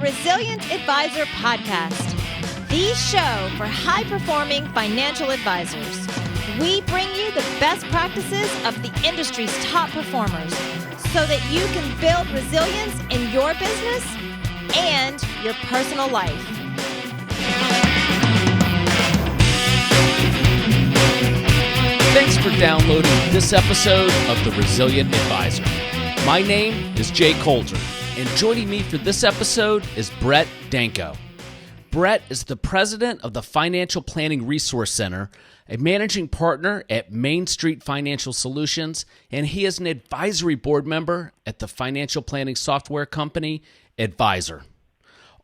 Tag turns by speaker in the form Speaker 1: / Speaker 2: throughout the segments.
Speaker 1: Resilient Advisor Podcast, the show for high-performing financial advisors. We bring you the best practices of the industry's top performers so that you can build resilience in your business and your personal life.
Speaker 2: Thanks for downloading this episode of The Resilient Advisor. My name is Jay Coulter, and joining me for this episode is Brett Danko. Brett is the president of the Financial Planning Resource Center, a managing partner at Main Street Financial Solutions, and he is an advisory board member at the financial planning software company Advisor.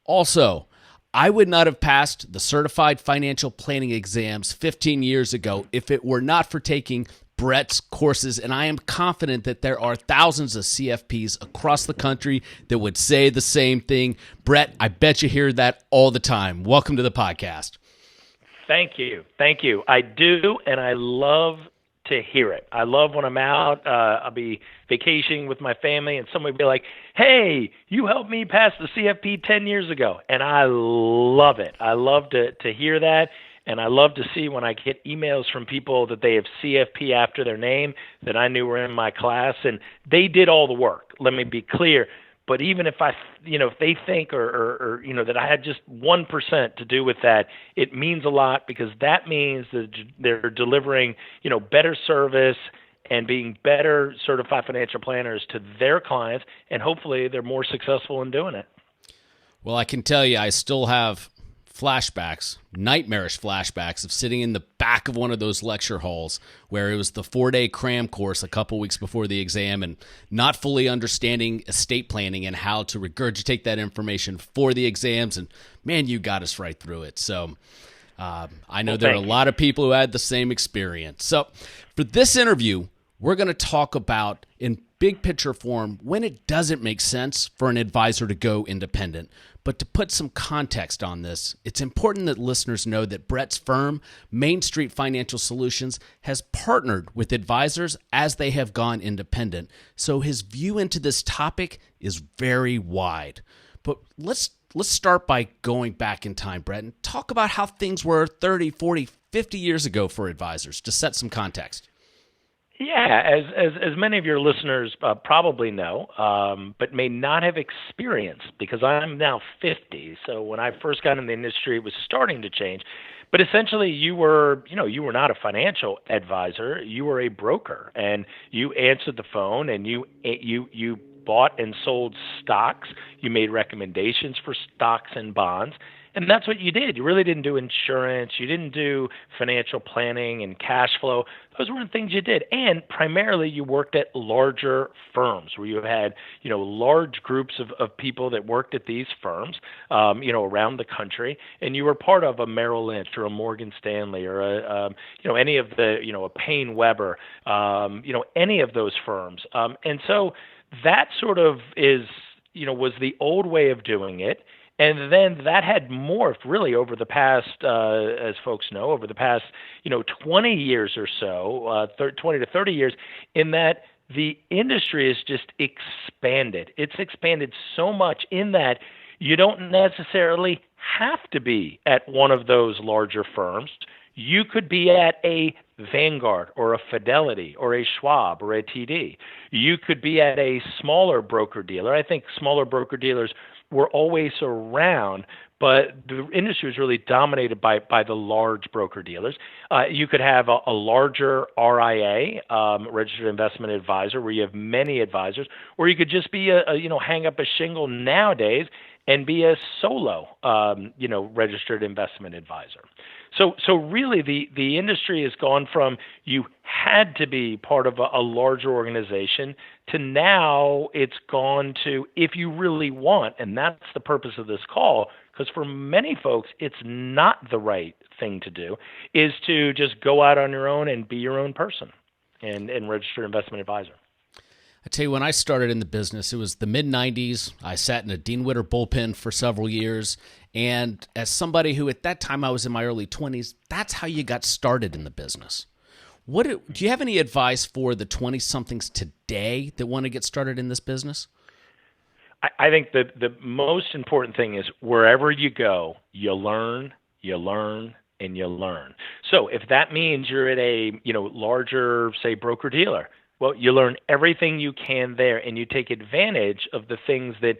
Speaker 2: Also, I would not have passed the certified financial planning exams 15 years ago if it were not for taking Brett's courses, and I am confident that there are thousands of CFPs across the country that would say the same thing. Brett, I bet you hear that all the time. Welcome to the podcast.
Speaker 3: Thank you. I do, and I love to hear it. I love when I'm out. I'll be vacationing with my family, and somebody will be like, hey, you helped me pass the CFP 10 years ago. And I love it. I love to hear that. And I love to see when I get emails from people that they have CFP after their name that I knew were in my class, and they did all the work. Let me be clear. But even if if they think or that I had just 1% to do with that, it means a lot, because that means that they're delivering, better service and being better certified financial planners to their clients, and hopefully they're more successful in doing it.
Speaker 2: Well, I can tell you, I still have flashbacks, nightmarish flashbacks of sitting in the back of one of those lecture halls where it was the 4-day cram course a couple weeks before the exam and not fully understanding estate planning and how to regurgitate that information for the exams. And man, you got us right through it. So I know there are a lot of people who had the same experience. So for this interview, we're going to talk about, in big picture form, when it doesn't make sense for an advisor to go independent. But to put some context on this, it's important that listeners know that Brett's firm, Main Street Financial Solutions, has partnered with advisors as they have gone independent. So his view into this topic is very wide. But let's start by going back in time, Brett, and talk about how things were 30, 40, 50 years ago for advisors, to set some context.
Speaker 3: Yeah, as many of your listeners probably know, but may not have experienced, because I'm now 50. So when I first got in the industry, it was starting to change. But essentially, you were not a financial advisor. You were a broker, and you answered the phone, and you bought and sold stocks. You made recommendations for stocks and bonds. And that's what you did. You really didn't do insurance. You didn't do financial planning and cash flow. Those weren't things you did. And primarily, you worked at larger firms where you had, large groups of people that worked at these firms, around the country. And you were part of a Merrill Lynch or a Morgan Stanley or any of the, a Payne Weber, any of those firms. And so that sort of was the old way of doing it. And then that had morphed really over the past, as folks know, over the past, 20 years or so, 20 to 30 years, in that the industry has just expanded. It's expanded so much in that you don't necessarily have to be at one of those larger firms. You could be at a Vanguard or a Fidelity or a Schwab or a TD. You could be at a smaller broker-dealer. I think smaller broker-dealers were always around, but the industry was really dominated by the large broker-dealers. You could have a larger RIA, registered investment advisor, where you have many advisors, or you could just be hang up a shingle nowadays and be a solo, registered investment advisor. So really, the industry has gone from you had to be part of a larger organization to now it's gone to if you really want, and that's the purpose of this call, because for many folks, it's not the right thing to do, is to just go out on your own and be your own person and register investment advisor.
Speaker 2: I tell you, when I started in the business, it was the mid-'90s. I sat in a Dean Witter bullpen for several years. And as somebody who at that time I was in my early 20s, that's how you got started in the business. Do you have any advice for the 20-somethings today that want to get started in this business?
Speaker 3: I think the most important thing is wherever you go, you learn, and you learn. So if that means you're at a larger, say, broker dealer, well, you learn everything you can there, and you take advantage of the things that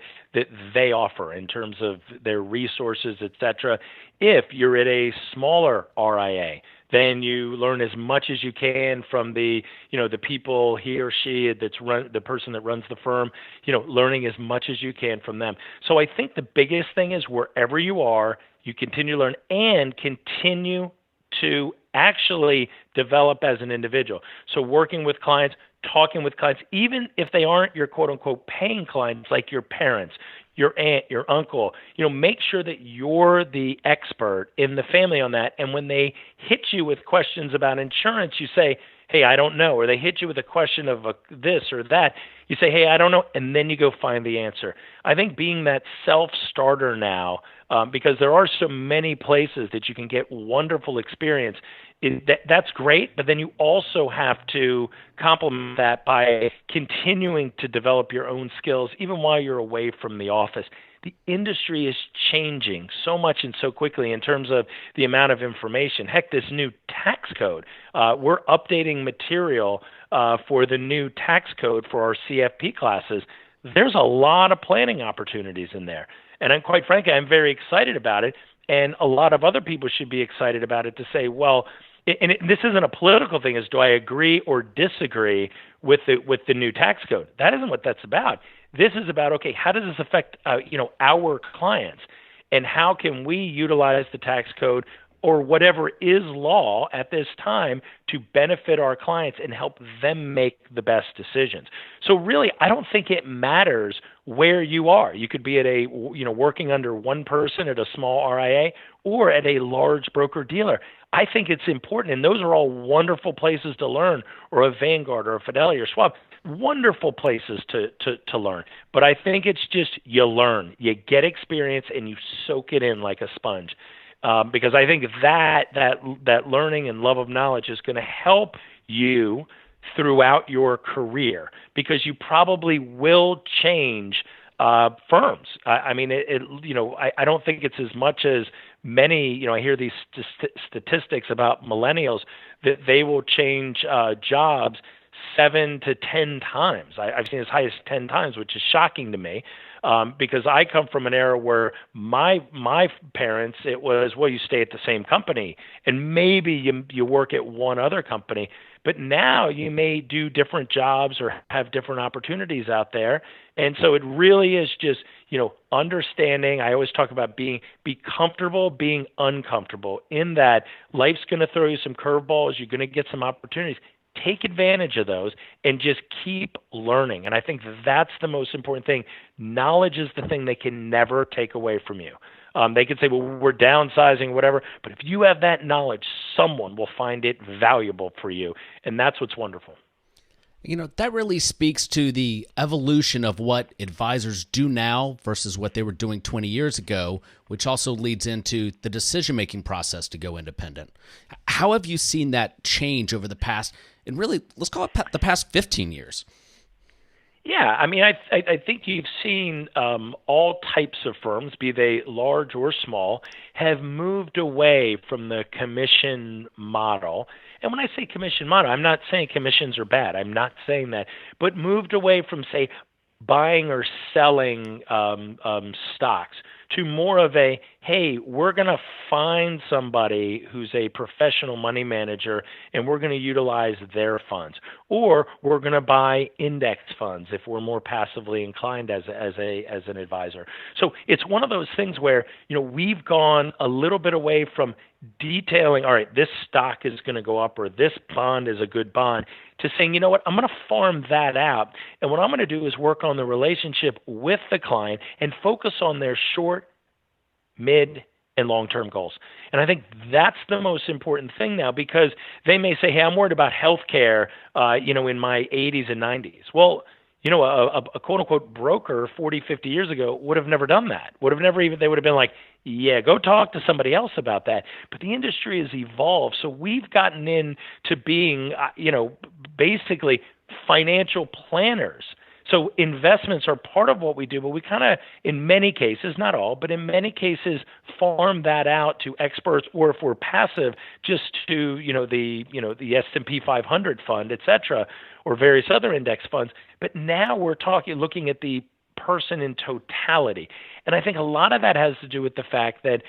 Speaker 3: they offer in terms of their resources, et cetera. If you're at a smaller RIA, then you learn as much as you can from the people, he or she the person that runs the firm, learning as much as you can from them. So I think the biggest thing is wherever you are, you continue to learn and continue to actually develop as an individual. So working with clients, talking with clients, even if they aren't your quote unquote paying clients, like your parents, your aunt, your uncle, make sure that you're the expert in the family on that. And when they hit you with questions about insurance, you say, hey, I don't know. Or they hit you with a question of this or that, you say, hey, I don't know. And then you go find the answer. I think being that self-starter now, because there are so many places that you can get wonderful experience, that's great, but then you also have to complement that by continuing to develop your own skills, even while you're away from the office. The industry is changing so much and so quickly in terms of the amount of information. Heck, this new tax code, we're updating material for the new tax code for our CFP classes. There's a lot of planning opportunities in there. And quite frankly, I'm very excited about it. And a lot of other people should be excited about it to say, well, this isn't a political thing, is do I agree or disagree with the new tax code? That isn't what that's about. This is about, okay, how does this affect our clients, and how can we utilize the tax code or whatever is law at this time to benefit our clients and help them make the best decisions. So really, I don't think it matters where you are. You could be at a working under one person at a small RIA or at a large broker dealer. I think it's important, and those are all wonderful places to learn, or a Vanguard or a Fidelity or Schwab. Wonderful places to learn. But I think it's just you learn, you get experience, and you soak it in like a sponge. Because I think that learning and love of knowledge is going to help you throughout your career, because you probably will change firms. I mean, I don't think it's as much as many. I hear these statistics about millennials that they will change jobs 7 to 10 times. I've seen as high as 10 times, which is shocking to me, because I come from an era where my parents, it was, well, you stay at the same company and maybe you work at one other company, but now you may do different jobs or have different opportunities out there. And so it really is just, understanding. I always talk about be comfortable being uncomfortable, in that life's going to throw you some curveballs. You're going to get some opportunities. Take advantage of those and just keep learning. And I think that's the most important thing. Knowledge is the thing they can never take away from you. They could say, well, we're downsizing, whatever. But if you have that knowledge, someone will find it valuable for you. And that's what's wonderful.
Speaker 2: That really speaks to the evolution of what advisors do now versus what they were doing 20 years ago, which also leads into the decision-making process to go independent. How have you seen that change over the past, and really, let's call it the past 15 years?
Speaker 3: Yeah, I mean, I think you've seen all types of firms, be they large or small, have moved away from the commission model. And when I say commission model, I'm not saying commissions are bad. I'm not saying that. But moved away from, say, buying or selling stocks to more of a, hey, we're going to find somebody who's a professional money manager and we're going to utilize their funds. Or we're going to buy index funds if we're more passively inclined as an advisor. So it's one of those things where, we've gone a little bit away from detailing, all right, this stock is going to go up or this bond is a good bond, to saying, you know what, I'm going to farm that out. And what I'm going to do is work on the relationship with the client and focus on their short, mid, and long-term goals. And I think that's the most important thing now, because they may say, hey, I'm worried about healthcare, in my 80s and 90s. Well, a quote-unquote broker 40, 50 years ago would have never done that. They would have been like, yeah, go talk to somebody else about that. But the industry has evolved. So we've gotten into being, basically financial planners. So investments are part of what we do, but we kind of, in many cases, not all, but in many cases, farm that out to experts, or if we're passive, just to the S&P 500 fund, et cetera, or various other index funds. But now we're looking at the person in totality. And I think a lot of that has to do with the fact that,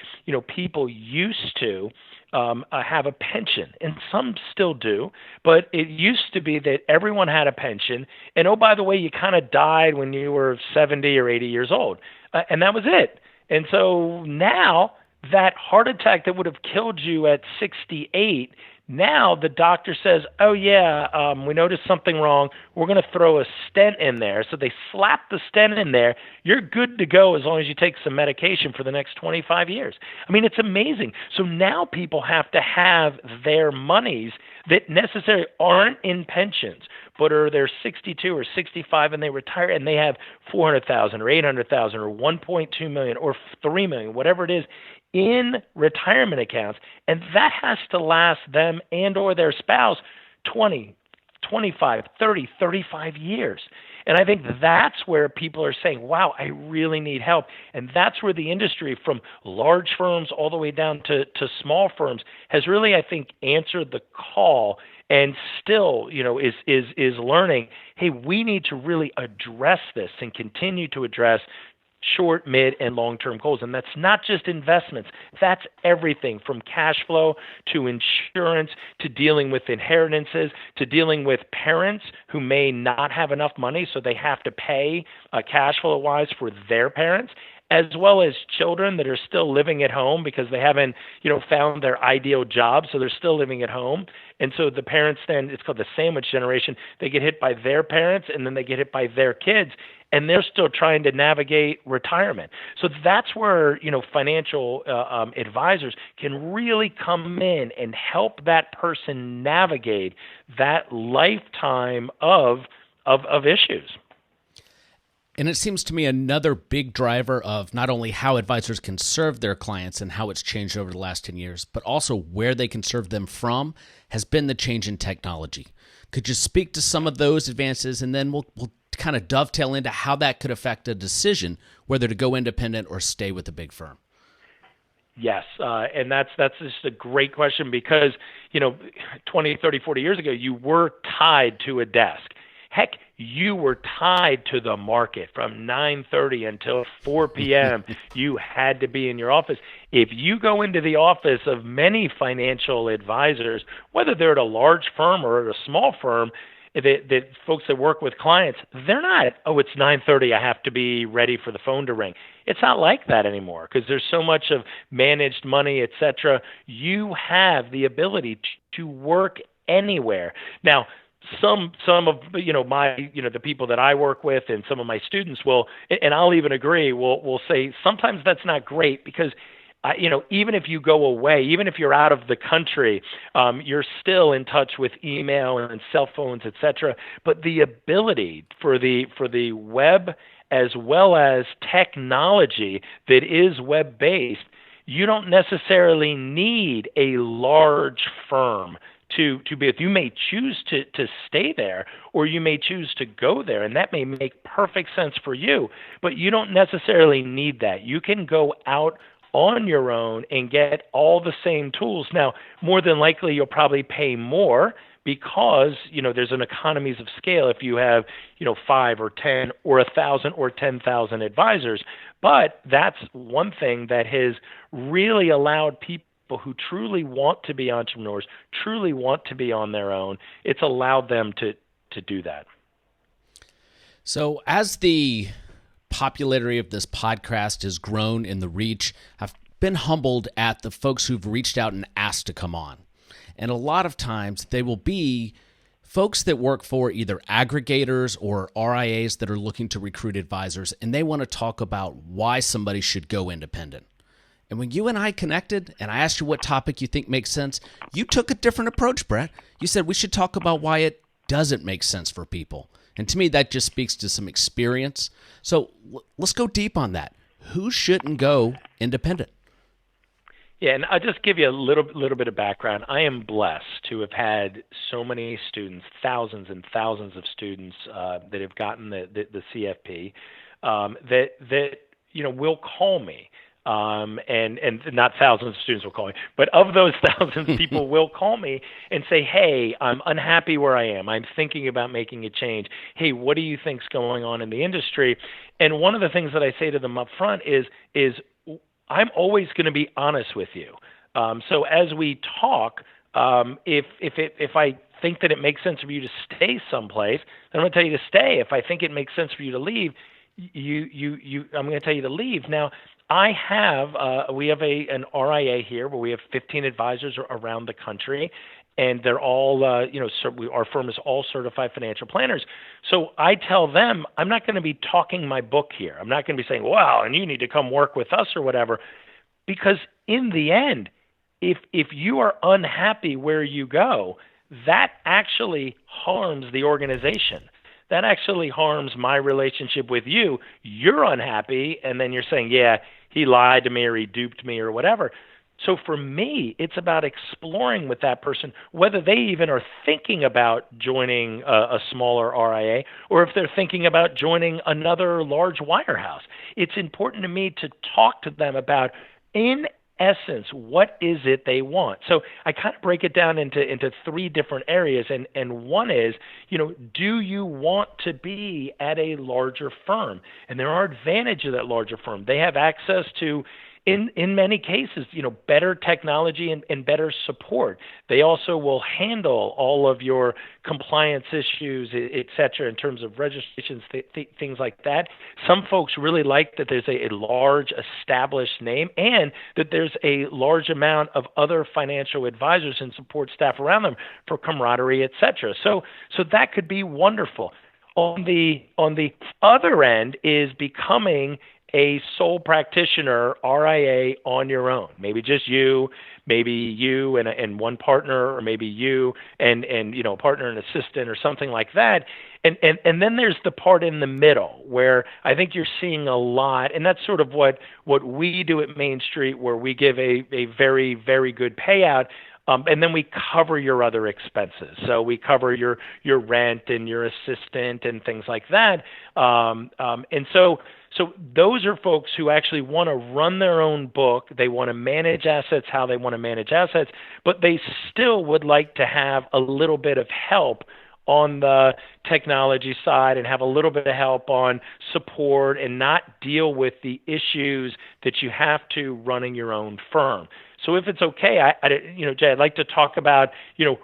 Speaker 3: people used to have a pension, and some still do, but it used to be that everyone had a pension. And oh, by the way, you kind of died when you were 70 or 80 years old. And that was it. And so now that heart attack that would have killed you at 68, now the doctor says, oh, yeah, we noticed something wrong. We're going to throw a stent in there. So they slap the stent in there. You're good to go as long as you take some medication for the next 25 years. I mean, it's amazing. So now people have to have their monies that necessarily aren't in pensions, but they're 62 or 65 and they retire and they have $400,000 or $800,000 or $1.2 million or $3 million, whatever it is, in retirement accounts, and that has to last them and or their spouse 20, 25, 30, 35 years. And I think that's where people are saying, wow, I really need help. And that's where the industry, from large firms all the way down to small firms, has really, I think, answered the call and still, is learning, hey, we need to really address this and continue to address short, mid, and long-term goals. And that's not just investments. That's everything from cash flow to insurance to dealing with inheritances to dealing with parents who may not have enough money, so they have to pay cash flow-wise for their parents, as well as children that are still living at home because they haven't, found their ideal job, so they're still living at home. And so the parents then, it's called the sandwich generation, they get hit by their parents and then they get hit by their kids, and they're still trying to navigate retirement. So that's where, financial advisors can really come in and help that person navigate that lifetime of issues.
Speaker 2: And it seems to me another big driver of not only how advisors can serve their clients and how it's changed over the last 10 years, but also where they can serve them from, has been the change in technology. Could you speak to some of those advances, and then we'll kind of dovetail into how that could affect a decision whether to go independent or stay with a big firm?
Speaker 3: Yes, and that's just a great question because, 20, 30, 40 years ago, you were tied to a desk. Heck, you were tied to the market from 9:30 until 4 p.m. You had to be in your office. If you go into the office of many financial advisors, whether they're at a large firm or at a small firm, that folks that work with clients, they're not, oh, it's 9:30, I have to be ready for the phone to ring. It's not like that anymore because there's so much of managed money, et cetera. You have the ability to work anywhere. Now, some of my the people that I work with and some of my students will, and I'll even agree, will say sometimes that's not great because even if you go away, even if you're out of the country, you're still in touch with email and cell phones, et cetera. But the ability for the web as well as technology that is web-based, you don't necessarily need a large firm to be with. You may choose to stay there, or you may choose to go there, and that may make perfect sense for you, but you don't necessarily need that. You can go out on your own and get all the same tools. Now, more than likely, you'll probably pay more because, there's an economies of scale if you have, 5 or 10 or 1,000 or 10,000 advisors. But that's one thing that has really allowed people who truly want to be entrepreneurs, truly want to be on their own, it's allowed them to do that.
Speaker 2: So as the popularity of this podcast has grown in the reach, I've been humbled at the folks who've reached out and asked to come on. And a lot of times they will be folks that work for either aggregators or RIAs that are looking to recruit advisors, and they want to talk about why somebody should go independent. And when you and I connected and I asked you what topic you think makes sense, you took a different approach, Brett. You said we should talk about why it doesn't make sense for people. And to me, that just speaks to some experience. So let's go deep on that. Who shouldn't go independent?
Speaker 3: Yeah, and I'll just give you a little bit of background. I am blessed to have had so many students, thousands and thousands of students that have gotten the CFP that will call me. And not thousands of students will call me, but of those thousands, people will call me and say, "Hey, I'm unhappy where I am. I'm thinking about making a change. Hey, what do you think's going on in the industry?" And one of the things that I say to them up front is I'm always going to be honest with you. So as we talk, if I think that it makes sense for you to stay someplace, then I'm going to tell you to stay. If I think it makes sense for you to leave, I'm going to tell you to leave. Now, we have an RIA here where we have 15 advisors around the country, and they're all, our firm is all certified financial planners. So I tell them, I'm not going to be talking my book here. I'm not going to be saying, "Wow, and you need to come work with us," or whatever, because in the end, if you are unhappy where you go, that actually harms the organization. That actually harms my relationship with you. You're unhappy, and then you're saying, "Yeah, he lied to me or he duped me," or whatever. So for me, it's about exploring with that person whether they even are thinking about joining a smaller RIA or if they're thinking about joining another large wirehouse. It's important to me to talk to them about, in essence, what is it they want? So I kind of break it down into three different areas. And one is, do you want to be at a larger firm? And there are advantages of that larger firm. They have access to, in many cases, better technology and better support. They also will handle all of your compliance issues, et cetera, in terms of registrations, things like that. Some folks really like that there's a large established name and that there's a large amount of other financial advisors and support staff around them for camaraderie, et cetera. So that could be wonderful. On the other end is becoming a sole practitioner RIA on your own. Maybe just you, and one partner, or maybe you and a partner and assistant or something like that. And then there's the part in the middle where I think you're seeing a lot, and that's sort of what we do at Main Street, where we give a very, very good payout. And then we cover your other expenses. So we cover your rent and your assistant and things like that. And so those are folks who actually want to run their own book. They want to manage assets how they want to manage assets, but they still would like to have a little bit of help on the technology side and have a little bit of help on support and not deal with the issues that you have to running your own firm. So if it's okay, Jay, I'd like to talk about,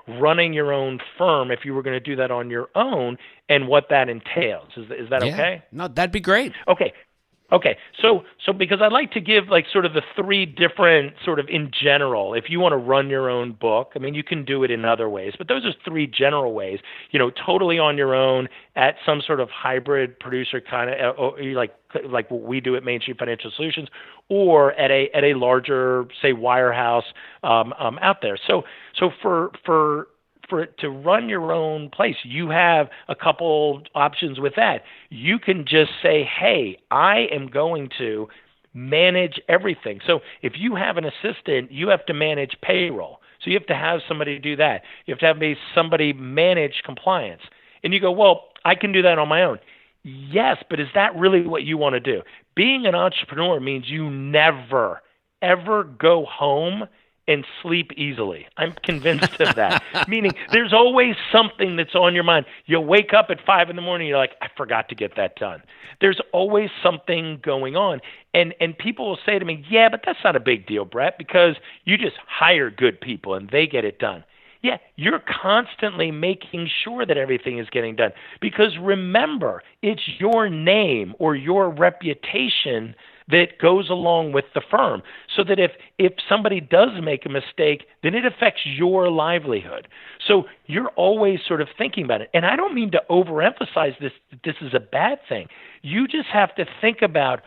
Speaker 3: running your own firm if you were going to do that on your own and what that entails. Is that okay?
Speaker 2: No, that'd be great.
Speaker 3: Okay. So because I'd like to give sort of the three different sort of in general, if you want to run your own book, I mean, you can do it in other ways, but those are three general ways, totally on your own at some sort of hybrid producer kind of, like what we do at Main Street Financial Solutions, or at a larger, say, wirehouse out there. So for it to run your own place, you have a couple options with that. You can just say, "Hey, I am going to manage everything." So if you have an assistant, you have to manage payroll. So you have to have somebody do that. You have to have somebody manage compliance. And you go, "Well, I can do that on my own." Yes, but is that really what you want to do? Being an entrepreneur means you never, ever go home and sleep easily. I'm convinced of that. Meaning there's always something that's on your mind. You'll wake up at 5 a.m. You're like, "I forgot to get that done." There's always something going on. And people will say to me, "Yeah, but that's not a big deal, Brett, because you just hire good people and they get it done." Yeah, you're constantly making sure that everything is getting done. Because remember, it's your name or your reputation that goes along with the firm, so that if somebody does make a mistake, then it affects your livelihood. So you're always sort of thinking about it. And I don't mean to overemphasize this is a bad thing. You just have to think about,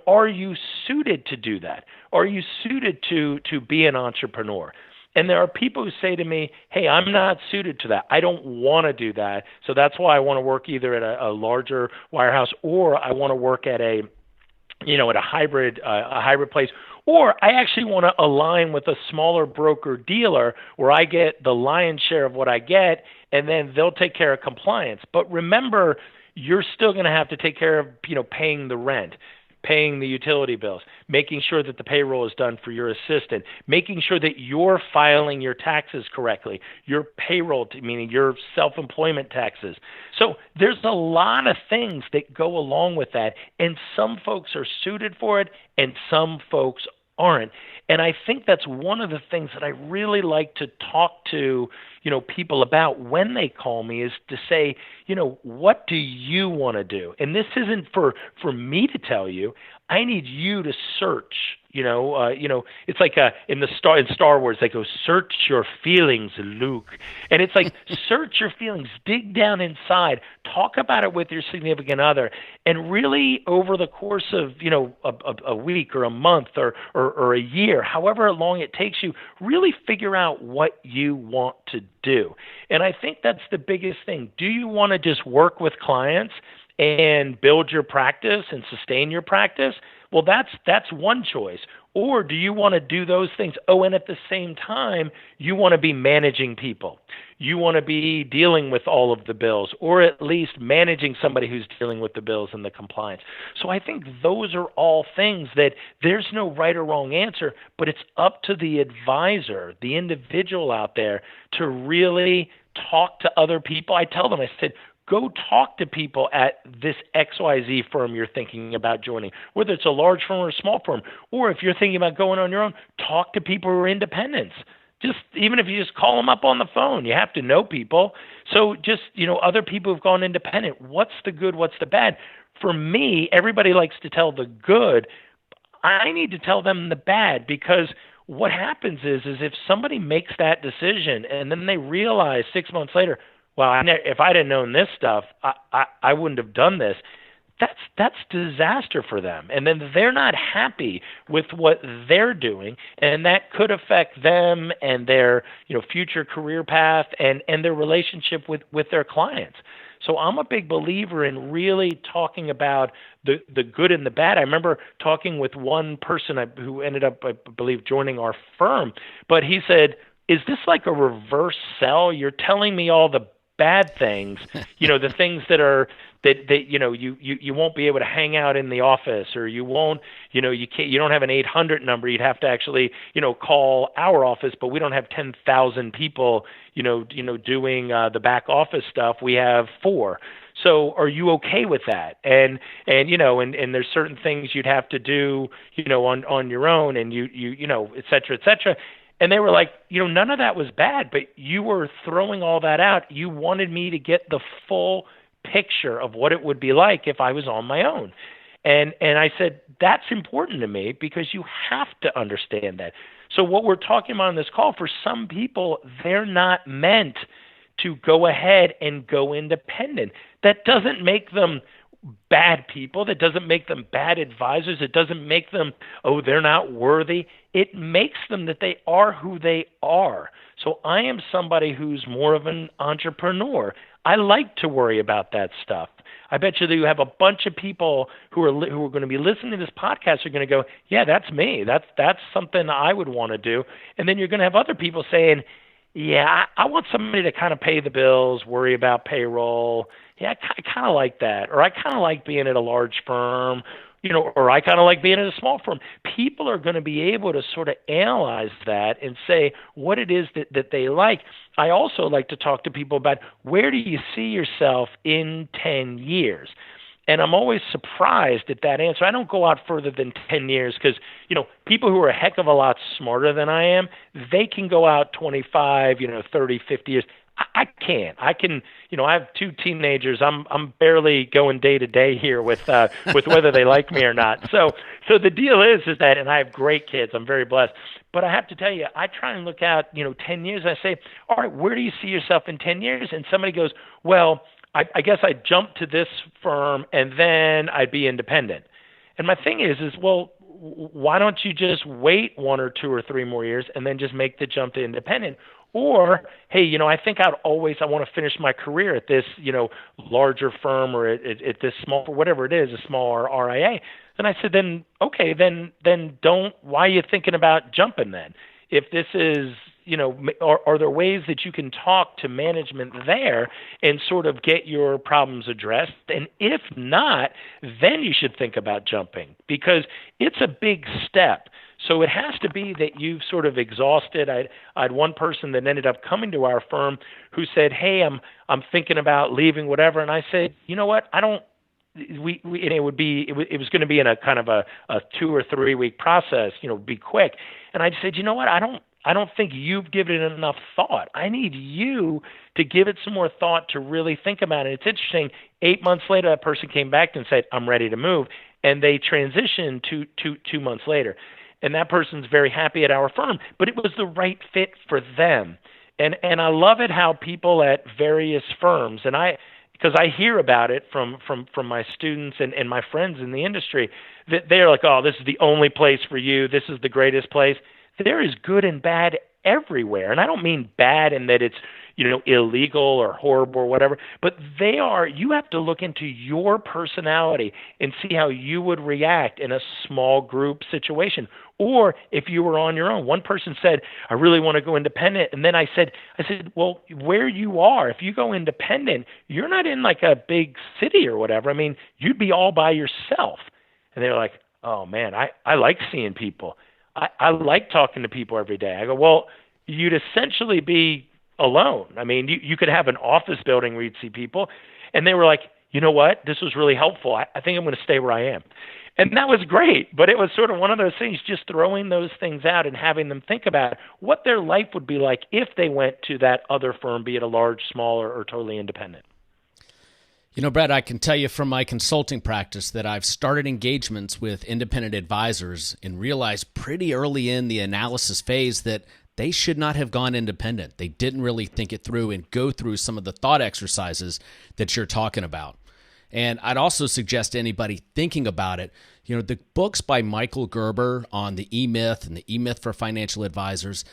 Speaker 3: are you suited to do that? Are you suited to be an entrepreneur? And there are people who say to me, "Hey, I'm not suited to that. I don't want to do that. So that's why I want to work either at a larger wirehouse, or I want to work at a hybrid place, Or I actually want to align with a smaller broker dealer where I get the lion's share of what I get, and then they'll take care of compliance. But remember, you're still going to have to take care of, paying the rent, paying the utility bills, making sure that the payroll is done for your assistant, making sure that you're filing your taxes correctly, your payroll, meaning your self-employment taxes. So there's a lot of things that go along with that, and some folks are suited for it and some folks aren't. And I think that's one of the things that I really like to talk to, people about when they call me, is to say, what do you want to do? And this isn't for me to tell you. I need you to search. It's like in Star Wars, they go, search your feelings, Luke. And it's like, search your feelings, dig down inside, talk about it with your significant other, and really over the course of, a week or a month or a year, however long it takes you, really figure out what you want to do. And I think that's the biggest thing. Do you want to just work with clients and build your practice and sustain your practice? Well, that's one choice. Or do you want to do those things? Oh, and at the same time, you want to be managing people. You want to be dealing with all of the bills, or at least managing somebody who's dealing with the bills and the compliance. So I think those are all things that there's no right or wrong answer, but it's up to the advisor, the individual out there, to really talk to other people. I tell them, I said, go talk to people at this XYZ firm you're thinking about joining, whether it's a large firm or a small firm. Or if you're thinking about going on your own, talk to people who are independents. Even if you just call them up on the phone, you have to know people. So just, other people who've gone independent, what's the good, what's the bad? For me, everybody likes to tell the good. I need to tell them the bad, because what happens is if somebody makes that decision and then they realize 6 months later, well, if I'd have known this stuff, I wouldn't have done this. That's disaster for them. And then they're not happy with what they're doing, and that could affect them and their future career path and their relationship with their clients. So I'm a big believer in really talking about the good and the bad. I remember talking with one person who ended up, I believe, joining our firm, but he said, is this like a reverse sell? You're telling me all the bad things, the things that are that you won't be able to hang out in the office, or you won't, you don't have an 800 number. You'd have to actually, call our office, but we don't have 10,000 people, doing the back office stuff. We have 4. So are you okay with that? And there's certain things you'd have to do, on your own, and you et cetera, et cetera. And they were like, none of that was bad, but you were throwing all that out. You wanted me to get the full picture of what it would be like if I was on my own. And I said, that's important to me, because you have to understand that. So what we're talking about on this call, for some people, they're not meant to go ahead and go independent. That doesn't make them bad people. That doesn't make them bad advisors. It doesn't make them, they're not worthy. It makes them that they are who they are. So I am somebody who's more of an entrepreneur. I like to worry about that stuff. I bet you that you have a bunch of people who are going to be listening to this podcast are going to go, yeah, that's me. That's something I would want to do. And then you're going to have other people saying, yeah, I want somebody to kind of pay the bills, worry about payroll. Yeah, I kind of like that. Or I kind of like being at a large firm, or I kind of like being at a small firm. People are going to be able to sort of analyze that and say what it is that they like. I also like to talk to people about, where do you see yourself in 10 years? And I'm always surprised at that answer. I don't go out further than 10 years because, people who are a heck of a lot smarter than I am, they can go out 25, 30, 50 years. I can't. I can, I have 2 teenagers. I'm barely going day to day here with whether they like me or not. So the deal is that, and I have great kids. I'm very blessed. But I have to tell you, I try and look out, 10 years. And I say, all right, where do you see yourself in 10 years? And somebody goes, well, I guess I'd jump to this firm and then I'd be independent. And my thing is, well, why don't you just wait 1 or 2 or 3 more years and then just make the jump to independent? Or, hey, I think I want to finish my career at this, larger firm or at this small, whatever it is, a smaller RIA. Then I said, then, okay, then why are you thinking about jumping then? If this is, are there ways that you can talk to management there and sort of get your problems addressed? And if not, then you should think about jumping, because it's a big step. So it has to be that you've sort of exhausted. I had one person that ended up coming to our firm who said, "Hey, I'm thinking about leaving, whatever." And I said, "You know what? I don't." And it was going to be in a kind of a 2 or 3 week process, be quick. And I said, "You know what? I don't think you've given it enough thought. I need you to give it some more thought to really think about it." It's interesting. 8 months later, that person came back and said, "I'm ready to move," and they transitioned 2 months later. And that person's very happy at our firm, but it was the right fit for them. And I love it how people at various firms, because I hear about it from my students and my friends in the industry, that they're like, "Oh, this is the only place for you. This is the greatest place." There is good and bad everywhere. And I don't mean bad in that it's, illegal or horrible or whatever, but you have to look into your personality and see how you would react in a small group situation. Or if you were on your own. One person said, "I really want to go independent." And then I said, "Well, where you are, if you go independent, you're not in like a big city or whatever. I mean, you'd be all by yourself." And they're like, "Oh man, I like seeing people. I like talking to people every day." I go, "Well, you'd essentially be alone. I mean, you could have an office building where you'd see people." And they were like, "You know what? This was really helpful. I think I'm going to stay where I am." And that was great. But it was sort of one of those things, just throwing those things out and having them think about what their life would be like if they went to that other firm, be it a large, small, or totally independent.
Speaker 2: Brad, I can tell you from my consulting practice that I've started engagements with independent advisors and realized pretty early in the analysis phase that they should not have gone independent. They didn't really think it through and go through some of the thought exercises that you're talking about. And I'd also suggest to anybody thinking about it, the books by Michael Gerber on the E-Myth and the E-Myth for financial advisors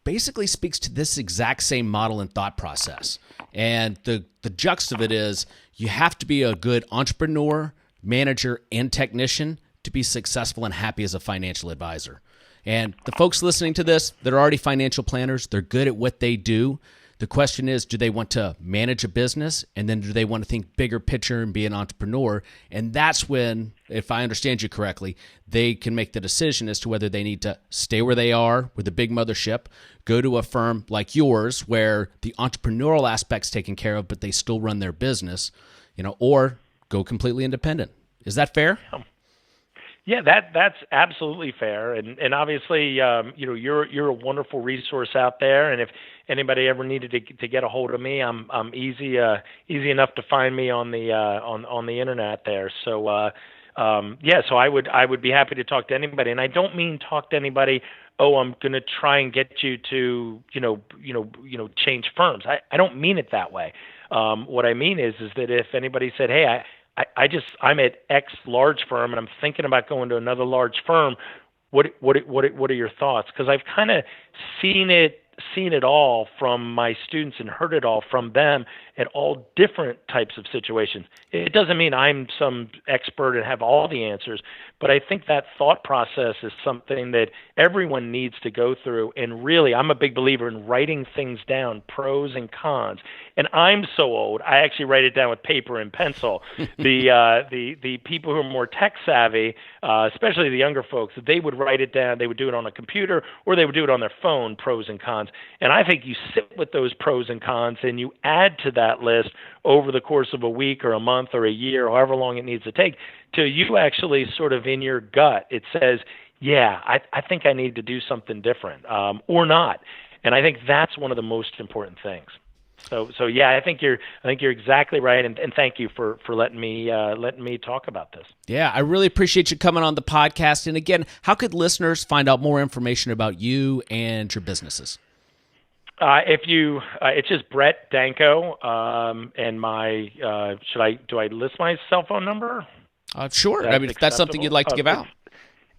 Speaker 2: basically speaks to this exact same model and thought process. And the gist of it is you have to be a good entrepreneur, manager, and technician to be successful and happy as a financial advisor. And the folks listening to this, they're already financial planners. They're good at what they do. The question is, do they want to manage a business? And then do they want to think bigger picture and be an entrepreneur? And that's when, if I understand you correctly, they can make the decision as to whether they need to stay where they are with a big mothership, go to a firm like yours where the entrepreneurial aspect's taken care of, but they still run their business, or go completely independent. Is that fair?
Speaker 3: Yeah, that's absolutely fair, and obviously, you're a wonderful resource out there, and if anybody ever needed to get a hold of me, I'm easy enough to find me on the internet there. So so I would be happy to talk to anybody, and I don't mean talk to anybody. Oh, I'm going to try and get you to change firms. I don't mean it that way. What I mean is that if anybody said, "Hey, I'm at X large firm and I'm thinking about going to another large firm. What are your thoughts?" Because I've kind of seen it all from my students and heard it all from them at all different types of situations. It doesn't mean I'm some expert and have all the answers, but I think that thought process is something that everyone needs to go through. And really, I'm a big believer in writing things down, pros and cons. And I'm so old, I actually write it down with paper and pencil. The people who are more tech savvy, especially the younger folks, they would write it down. They would do it on a computer or they would do it on their phone, pros and cons. And I think you sit with those pros and cons and you add to that list over the course of a week or a month or a year, or however long it needs to take, till you actually sort of in your gut, it says, yeah, I think I need to do something different, or not. And I think that's one of the most important things. So yeah, I think you're exactly right, and thank you for letting me talk about this.
Speaker 2: Yeah, I really appreciate you coming on the podcast. And again, how could listeners find out more information about you and your businesses?
Speaker 3: It's just Brett Danko, and my do I list my cell phone number?
Speaker 2: Sure. I mean, if that's something you'd like to give out.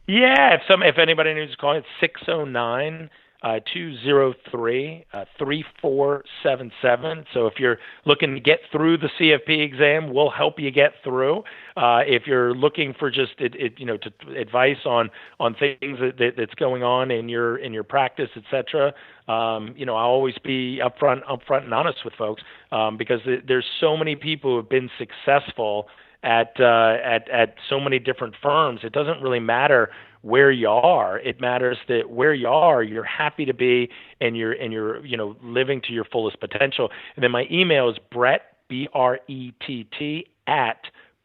Speaker 3: Yeah, if anybody needs to call, it's 203-3477. So if you're looking to get through the CFP exam, we'll help you get through. If you're looking for just advice on things that's going on in your practice, etc., I'll always be upfront and honest with folks, because there's so many people who have been successful at so many different firms. It doesn't really matter where you are. It matters that where you are, you're happy to be, and you're living to your fullest potential. And then my email is Brett, BRETT, at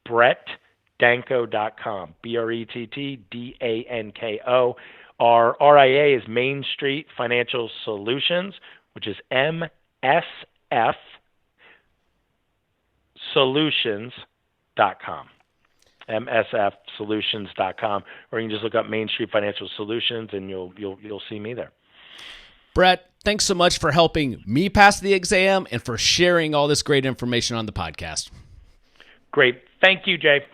Speaker 3: BrettDanko.com, BRETTDANKO. Our RIA is Main Street Financial Solutions, which is MSF Solutions.com. MSFsolutions.com, or you can just look up Main Street Financial Solutions, and you'll see me there.
Speaker 2: Brett, thanks so much for helping me pass the exam and for sharing all this great information on the podcast.
Speaker 3: Great. Thank you, Jay.